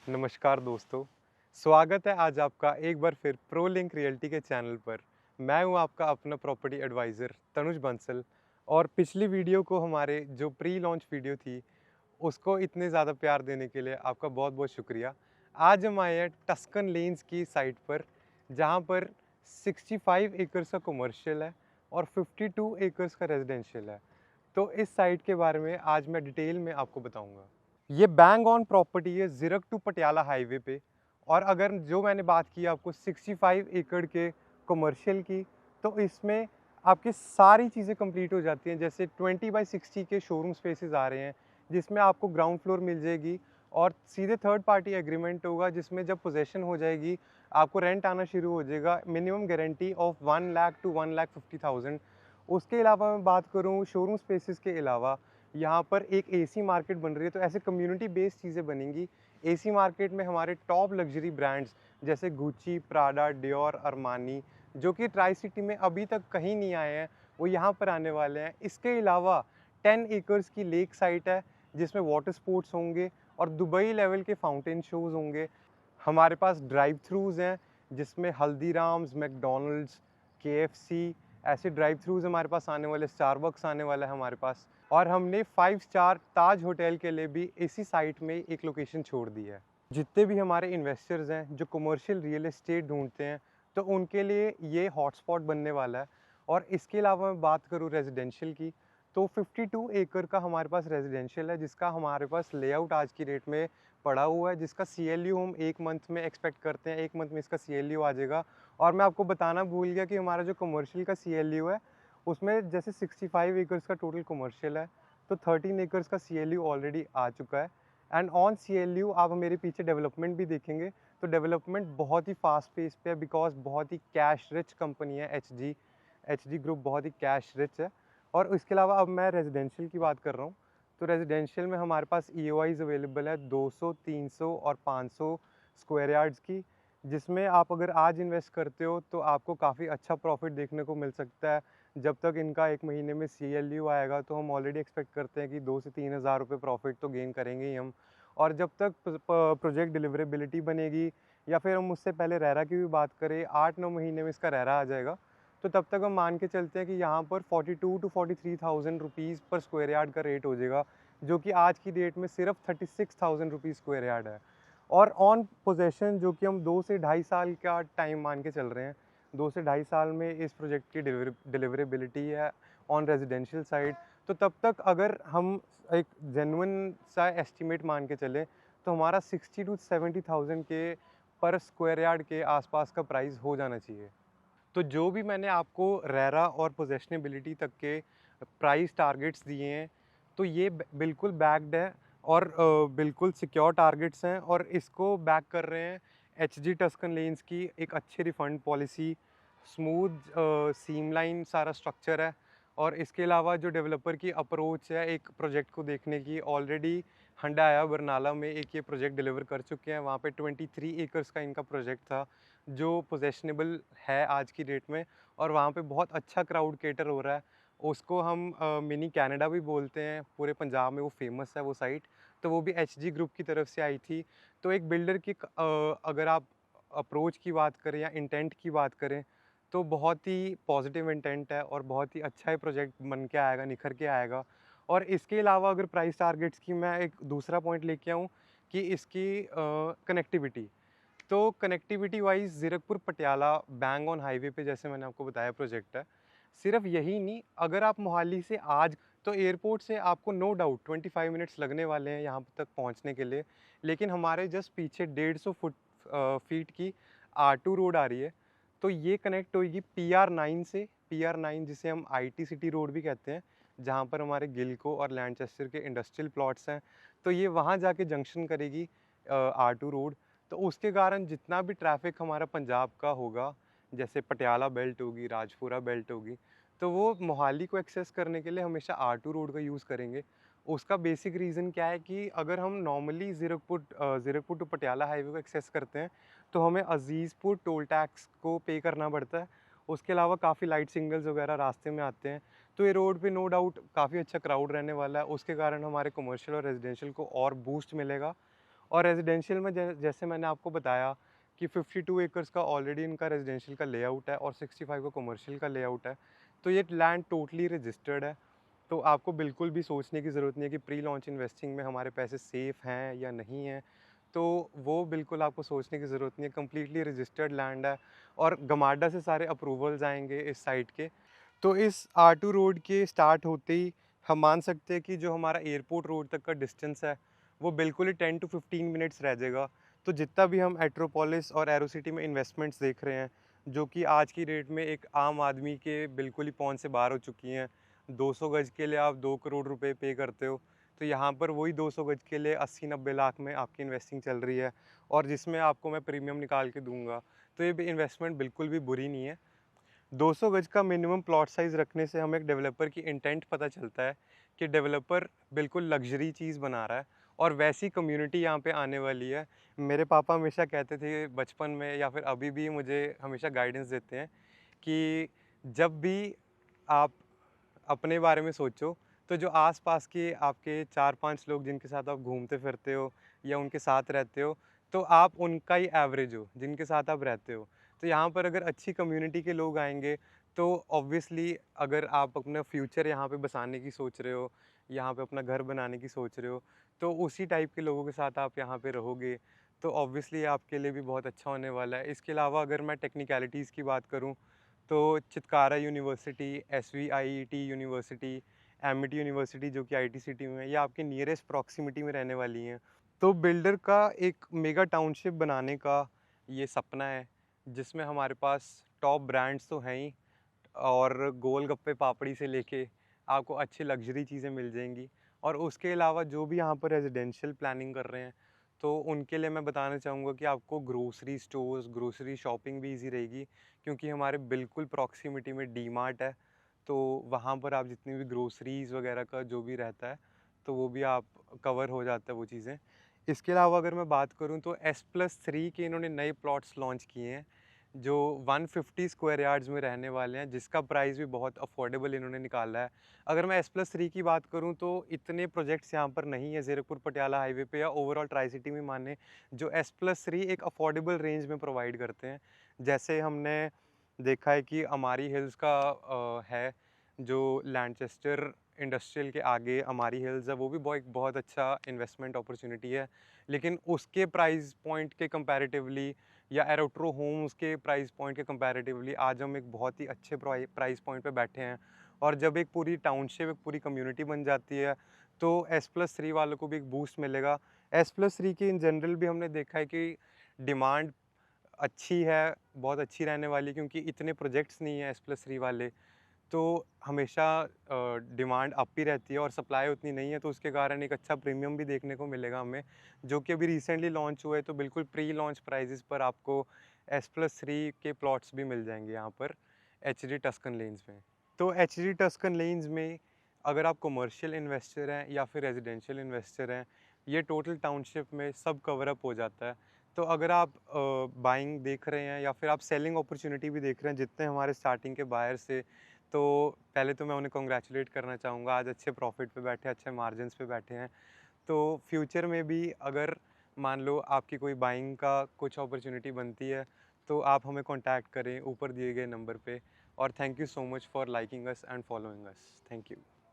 नमस्कार दोस्तों, स्वागत है आज आपका एक बार फिर प्रो लिंक रियल्टी के चैनल पर। मैं हूं आपका अपना प्रॉपर्टी एडवाइज़र तनुज बंसल। और पिछली वीडियो को हमारे जो प्री लॉन्च वीडियो थी, उसको इतने ज़्यादा प्यार देने के लिए आपका बहुत बहुत शुक्रिया। आज हम आए हैं टस्कन लेन्स की साइट पर, जहां पर 65 एकर्स का कमर्शियल है और 52 एकर्स का रेजिडेंशियल है। तो इस साइट के बारे में आज मैं डिटेल में आपको बताऊंगा। ये बैंग ऑन प्रॉपर्टी है ज़िरक टू पटियाला हाईवे पे। और अगर जो मैंने बात की आपको 65 एकड़ के कमर्शियल की, तो इसमें आपकी सारी चीज़ें कंप्लीट हो जाती हैं। जैसे 20/60 के शोरूम स्पेसेस आ रहे हैं, जिसमें आपको ग्राउंड फ्लोर मिल जाएगी और सीधे थर्ड पार्टी एग्रीमेंट होगा, जिसमें जब पोजेसन हो जाएगी आपको रेंट आना शुरू हो जाएगा। Minimum guarantee of 1 lakh to 1,50,000। उसके अलावा मैं बात करूँ शोरूम स्पेसेस के अलावा, यहाँ पर एक एसी मार्केट बन रही है। तो ऐसे कम्युनिटी बेस्ड चीज़ें बनेंगी। एसी मार्केट में हमारे टॉप लग्जरी ब्रांड्स जैसे गुच्ची, प्राडा, डियोर, अरमानी, जो कि ट्राई सिटी में अभी तक कहीं नहीं आए हैं, वो यहाँ पर आने वाले हैं। इसके अलावा 10 एकर्स की लेक साइट है, जिसमें वाटर स्पोर्ट्स होंगे और दुबई लेवल के फाउंटेन शोज़ होंगे। हमारे पास ड्राइव थ्रूज़ हैं, जिसमें हल्दीराम्स, मैकडॉनल्ड्स, केएफसी, ऐसे ड्राइव थ्रूज़ हमारे पास आने वाले, स्टारबक्स आने वाला है हमारे पास। और हमने 5 स्टार ताज होटल के लिए भी इसी साइट में एक लोकेशन छोड़ दी है। जितने भी हमारे इन्वेस्टर्स हैं जो कमर्शियल रियल एस्टेट ढूंढते हैं, तो उनके लिए ये हॉटस्पॉट बनने वाला है। और इसके अलावा मैं बात करूँ रेजिडेंशियल की, तो 52 एकड़ का हमारे पास रेजिडेंशियल है, जिसका हमारे पास लेआउट आज की डेट में पड़ा हुआ है, जिसका सीएलयू हम 1 मंथ में एक्सपेक्ट करते हैं। 1 मंथ में इसका सीएलयू आ जाएगा। और मैं आपको बताना भूल गया कि हमारा जो कमर्शियल का सीएलयू है, उसमें जैसे 65 एकर्स का टोटल कमर्शियल है, तो 13 एकर्स का सीएलयू ऑलरेडी आ चुका है। एंड ऑन सीएलयू आप मेरे पीछे डेवलपमेंट भी देखेंगे, तो डेवलपमेंट बहुत ही फास्ट पेस पे है, बिकॉज बहुत ही कैश रिच कंपनी है एचजी ग्रुप, बहुत ही कैश रिच है। और इसके अलावा अब मैं रेजिडेंशियल की बात कर रहा हूँ, तो रेजिडेंशियल में हमारे पास ईओआईज अवेलेबल है 200, 300 और 500 स्क्वायर यार्ड्स की, जिसमें आप अगर आज इन्वेस्ट करते हो तो आपको काफ़ी अच्छा प्रॉफिट देखने को मिल सकता है। जब तक इनका 1 महीने में सीएलयू आएगा, तो हम ऑलरेडी एक्सपेक्ट करते हैं कि 2 से 3 हज़ार रुपये प्रॉफिट तो गेन करेंगे ही हम। और जब तक प्रोजेक्ट डिलीवरेबिलिटी बनेगी, या फिर हम उससे पहले रेरा की भी बात करें, 8-9 महीने में इसका रेरा आ जाएगा, तो तब तक हम मान के चलते हैं कि यहाँ पर 42 टू 43,000 रुपीज़ पर स्क्वायर यार्ड का रेट हो जाएगा, जो कि आज की डेट में सिर्फ 36,000 रुपीज़ स्क्वायर यार्ड है। और ऑन पोजेसन जो कि हम 2 से ढाई साल का टाइम मान के चल रहे हैं, 2 से ढाई साल में इस प्रोजेक्ट की डिलीवरेबिलिटी है ऑन रेजिडेंशियल साइड। तो तब तक अगर हम एक जेन्युइन सा एस्टिमेट मान के चलें, तो हमारा 60 टू 70,000 के पर स्क्वायर यार्ड के आसपास का प्राइस हो जाना चाहिए। तो जो भी मैंने आपको रेरा और पोजेशनेबिलिटी तक के प्राइस टारगेट्स दिए हैं, तो ये बिल्कुल बैक्ड है और बिल्कुल सिक्योर टारगेट्स हैं। और इसको बैक कर रहे हैं एचजी टस्कन लेन्स की एक अच्छी रिफंड पॉलिसी, स्मूथ सीमलाइन सारा स्ट्रक्चर है। और इसके अलावा जो डेवलपर की अप्रोच है एक प्रोजेक्ट को देखने की, ऑलरेडी हंडाया बरनाला में एक ये प्रोजेक्ट डिलीवर कर चुके हैं। वहाँ पे 23 एकर्स का इनका प्रोजेक्ट था, जो पोजेशनेबल है आज की डेट में। और वहाँ पे बहुत अच्छा क्राउड केटर हो रहा है। उसको हम मिनी कनाडा भी बोलते हैं, पूरे पंजाब में वो फेमस है वो साइट। तो वो भी एचजी ग्रुप की तरफ से आई थी। तो एक बिल्डर की अगर आप अप्रोच की बात करें या इंटेंट की बात करें, तो बहुत ही पॉजिटिव इंटेंट है और बहुत ही अच्छा ही प्रोजेक्ट बन के आएगा, निखर के आएगा। और इसके अलावा अगर प्राइस टारगेट्स की मैं एक दूसरा पॉइंट लेके आऊँ, कि इसकी कनेक्टिविटी, तो connectivity wise Zirakpur Patiala bang on highway पे जैसे मैंने आपको बताया प्रोजेक्ट है। सिर्फ यही नहीं, अगर आप मोहाली से आज, तो एयरपोर्ट से आपको नो डाउट 25 मिनट्स लगने वाले हैं यहाँ तक पहुँचने के लिए। लेकिन हमारे जस्ट पीछे 150 फीट की R2 रोड आ रही है। तो ये कनेक्ट होगी PR9 से, PR9 जिसे हम IT सिटी रोड भी कहते हैं, जहाँ पर हमारे गिलको और लैंडचेस्टर के इंडस्ट्रियल प्लॉट्स हैं। तो ये वहाँ जाके जंक्शन करेगी R2 रोड। तो उसके कारण जितना भी ट्रैफ़िक हमारा पंजाब का होगा, जैसे पटियाला बेल्ट होगी, राजपुरा बेल्ट होगी, तो वो मोहाली को एक्सेस करने के लिए हमेशा R2 रोड का यूज़ करेंगे। उसका बेसिक रीज़न क्या है कि अगर हम normally Zirakpur to Patiala highway को एक्सेस करते हैं, तो हमें अज़ीज़पुर टोल टैक्स को पे करना पड़ता है। उसके अलावा काफ़ी लाइट सिग्नल्स वगैरह रास्ते में आते हैं। तो ये रोड पे नो डाउट काफ़ी अच्छा क्राउड रहने वाला है। उसके कारण हमारे कमर्शियल और रेजिडेंशियल को और बूस्ट मिलेगा। और रेजिडेंशियल में जैसे मैंने आपको बताया कि 52 एकर्स का ऑलरेडी इनका रेजिडेंशियल का लेआउट है और 65 का कमर्शियल का लेआउट है। तो ये लैंड टोटली रजिस्टर्ड है। तो आपको बिल्कुल भी सोचने की ज़रूरत नहीं है कि प्री लॉन्च इन्वेस्टिंग में हमारे पैसे सेफ़ हैं या नहीं हैं। तो वो बिल्कुल आपको सोचने की ज़रूरत नहीं है, कंप्लीटली रजिस्टर्ड लैंड है और गमाडा से सारे अप्रूवल्स आएँगे इस साइट के। तो इस R2 रोड के स्टार्ट होते ही हम मान सकते हैं कि जो हमारा एयरपोर्ट रोड तक का डिस्टेंस है, वो बिल्कुल ही 10 टू 15 मिनट्स रह जाएगा। तो जितना भी हम एट्रोपोलिस और एरोसिटी में इन्वेस्टमेंट्स देख रहे हैं, जो कि आज की डेट में एक आम आदमी के बिल्कुल ही पहुँच से बाहर हो चुकी हैं। 200 गज के लिए आप 2 करोड़ रुपए पे करते हो, तो यहाँ पर वही 200 गज के लिए 80-90 लाख में आपकी इन्वेस्टिंग चल रही है और जिसमें आपको मैं प्रीमियम निकाल के दूँगा। तो ये भी इन्वेस्टमेंट बिल्कुल भी बुरी नहीं है। 200 गज का मिनिमम प्लॉट साइज़ रखने से हमें एक डेवलपर की इंटेंट पता चलता है कि डेवलपर बिल्कुल लग्जरी चीज़ बना रहा है और वैसी कम्युनिटी यहाँ पे आने वाली है। मेरे पापा हमेशा कहते थे बचपन में या फिर अभी भी मुझे हमेशा गाइडेंस देते हैं कि जब भी आप अपने बारे में सोचो, तो जो आस-पास के आपके 4-5 लोग जिनके साथ आप घूमते फिरते हो या उनके साथ रहते हो, तो आप उनका ही एवरेज हो, जिनके साथ आप रहते हो। तो यहाँ पर अगर अच्छी कम्युनिटी के लोग आएँगे, तो ऑब्वियसली अगर आप अपना फ्यूचर यहाँ पे बसाने की सोच रहे हो, यहाँ पे अपना घर बनाने की सोच रहे हो, तो उसी टाइप के लोगों के साथ आप यहाँ पे रहोगे, तो ऑब्वियसली आपके लिए भी बहुत अच्छा होने वाला है। इसके अलावा अगर मैं टेक्निकैलिटीज़ की बात करूँ, तो Chitkara university, SVIT university, Amity university जो कि आईटी सिटी में है, ये आपके नियरेस्ट प्रॉक्सिमिटी में रहने वाली हैं। तो बिल्डर का एक मेगा टाउनशिप बनाने का ये सपना है, जिसमें हमारे पास टॉप ब्रांड्स तो हैं ही और गोलगप्पे पापड़ी से लेके आपको अच्छी लग्ज़री चीज़ें मिल जाएँगी। और उसके अलावा जो भी यहाँ पर रेज़िडेंशियल प्लानिंग कर रहे हैं, तो उनके लिए मैं बताना चाहूँगा कि आपको ग्रोसरी स्टोर्स, ग्रोसरी शॉपिंग भी ईज़ी रहेगी क्योंकि हमारे बिल्कुल प्रॉक्सिमिटी में डीमार्ट है। तो वहाँ पर आप जितनी भी ग्रोसरीज़ वग़ैरह का जो भी रहता है, तो वो भी आप कवर हो जाता है वो चीज़ें। इसके अलावा अगर मैं बात करूँ तो S+3 के इन्होंने नए प्लॉट्स लॉन्च किए हैं, जो 150 स्क्वायर यार्ड्स में रहने वाले हैं, जिसका प्राइस भी बहुत अफोर्डेबल इन्होंने निकाला है। अगर मैं S+3 की बात करूँ तो इतने प्रोजेक्ट्स यहाँ पर नहीं है ज़ीरकपुर पटियाला हाईवे पे या ओवरऑल ट्राई सिटी में माने, जो S+3 एक अफोर्डेबल रेंज में प्रोवाइड करते हैं। जैसे हमने देखा है कि अमारी हिल्स का है, जो लैनचेस्टर इंडस्ट्रियल के आगे अमारी हिल्स है, वो भी एक बहुत अच्छा इन्वेस्टमेंट अपॉर्चुनिटी है। लेकिन उसके प्राइस पॉइंट के कंपैरेटिवली या एरोट्रो होम्स के प्राइस पॉइंट के कंपैरेटिवली आज हम एक बहुत ही अच्छे प्राइस पॉइंट पे बैठे हैं। और जब एक पूरी टाउनशिप, एक पूरी कम्युनिटी बन जाती है, तो S+3 वालों को भी एक बूस्ट मिलेगा। S+3 की इन जनरल भी हमने देखा है कि डिमांड अच्छी है, बहुत अच्छी रहने वाली है क्योंकि इतने प्रोजेक्ट्स नहीं है S+3 वाले। तो हमेशा डिमांड अप ही रहती है और सप्लाई उतनी नहीं है, तो उसके कारण एक अच्छा प्रीमियम भी देखने को मिलेगा हमें, जो कि अभी रिसेंटली लॉन्च हुआ है। तो बिल्कुल प्री लॉन्च प्राइसेस पर आपको S+3 के प्लॉट्स भी मिल जाएंगे यहाँ पर एचडी टस्कन लेन्स में। तो एचडी टस्कन लेन्स में अगर आप कमर्शियल इन्वेस्टर हैं या फिर रेजिडेंशियल इन्वेस्टर हैं, ये टोटल टाउनशिप में सब कवर अप हो जाता है। तो अगर आप बाइंग देख रहे हैं या फिर आप सेलिंग अपॉर्चुनिटी भी देख रहे हैं, जितने हमारे स्टार्टिंग के बायर से, तो पहले तो मैं उन्हें कांग्रेचुलेट करना चाहूँगा, आज अच्छे प्रॉफिट पे बैठे हैं, अच्छे मार्जिन्स पे बैठे हैं। तो फ्यूचर में भी अगर मान लो आपकी कोई बाइंग का कुछ अपॉर्चुनिटी बनती है, तो आप हमें कॉन्टैक्ट करें ऊपर दिए गए नंबर पे। और thank you so much for liking us and following us. Thank you.